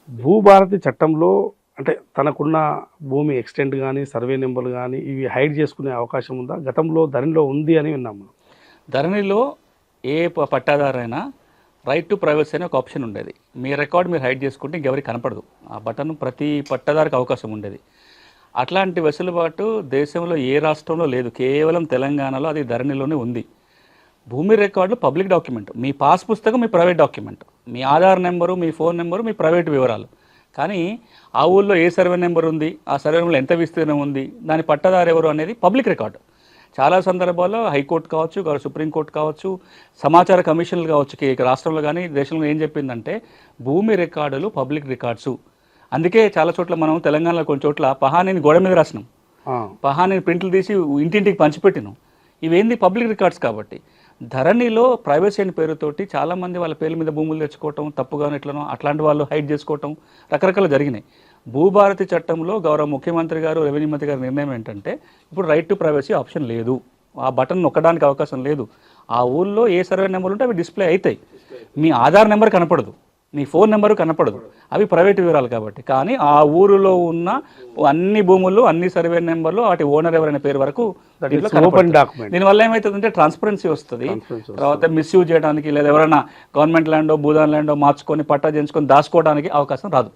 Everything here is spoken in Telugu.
భూభారతి చట్టంలో అంటే తనకున్న భూమి ఎక్స్టెంట్ కానీ సర్వే నెంబర్లు కానీ ఇవి హైడ్ చేసుకునే అవకాశం ఉందా? గతంలో ధరణిలో ఉంది అని విన్నాము. ధరణిలో ఏ పట్టాదారైనా రైట్ టు ప్రైవసీ అనే ఒక ఆప్షన్ ఉండేది. మీ రికార్డ్ మీరు హైడ్ చేసుకుంటే ఇంకెవరికి కనపడదు. ఆ బటన్ ప్రతి పట్టాదారికి అవకాశం ఉండేది. అట్లాంటి వెసులుబాటు దేశంలో ఏ రాష్ట్రంలో లేదు. కేవలం తెలంగాణలో అది ధరణిలోనే ఉంది. భూమి రికార్డు పబ్లిక్ డాక్యుమెంట్. మీ పాస్ పుస్తకం మీ ప్రైవేట్ డాక్యుమెంట్. మీ ఆధార్ నెంబరు, మీ ఫోన్ నెంబరు మీ ప్రైవేట్ వివరాలు. కానీ ఆ ఊళ్ళో ఏ సర్వే నెంబర్ ఉంది, ఆ సర్వే నెంబర్లో ఎంత విస్తీర్ణం ఉంది, దాని పట్టదారు ఎవరు అనేది పబ్లిక్ రికార్డు. చాలా సందర్భాల్లో హైకోర్టు కావచ్చు, సుప్రీంకోర్టు కావచ్చు, సమాచార కమిషన్లు కావచ్చు, రాష్ట్రంలో కానీ దేశంలో ఏం చెప్పిందంటే భూమి రికార్డులు పబ్లిక్ రికార్డ్సు. అందుకే చాలా చోట్ల మనం తెలంగాణలో కొన్ని చోట్ల పహానీని గోడ మీద రాసినాం, పహానీని ప్రింట్లు తీసి ఇంటింటికి పంచిపెట్టినాం. ఇవేంది పబ్లిక్ రికార్డ్స్ కాబట్టి. ధరణిలో ప్రైవసీ అని పేరుతోటి చాలామంది వాళ్ళ పేర్ల మీద భూములు తెచ్చుకోవటం, తప్పుగానో ఎట్లనో అట్లాంటి వాళ్ళు హైడ్ చేసుకోవటం రకరకాలు జరిగినాయి. భూభారతి చట్టంలో గౌరవ ముఖ్యమంత్రి గారు, రెవెన్యూ మంత్రి గారి నిర్ణయం ఏంటంటే ఇప్పుడు రైట్ టు ప్రైవసీ ఆప్షన్ లేదు. ఆ బటన్ నొక్కడానికి అవకాశం లేదు. ఆ ఊళ్ళో ఏ సర్వే నెంబర్ ఉంటే అవి డిస్ప్లే అవుతాయి. మీ ఆధార్ నెంబర్ కనపడదు, మీ ఫోన్ నెంబరు కనపడదు, అవి ప్రైవేట్ వివరాలు కాబట్టి. కానీ ఆ ఊరిలో ఉన్న అన్ని భూములు, అన్ని సర్వే నెంబర్లు, వాటి ఓనర్ ఎవరైన పేరు వరకు ఓపెన్ డాక్యుమెంట్. దీనివల్ల ఏమవుతుందంటే ట్రాన్స్పరెన్సీ వస్తుంది. తర్వాత మిస్యూజ్ చేయడానికి లేదా ఎవరైనా గవర్నమెంట్ ల్యాండో భూదాన్ ల్యాండో మార్చుకొని పట్టా చేయించుకొని దాచుకోవడానికి అవకాశం రాదు.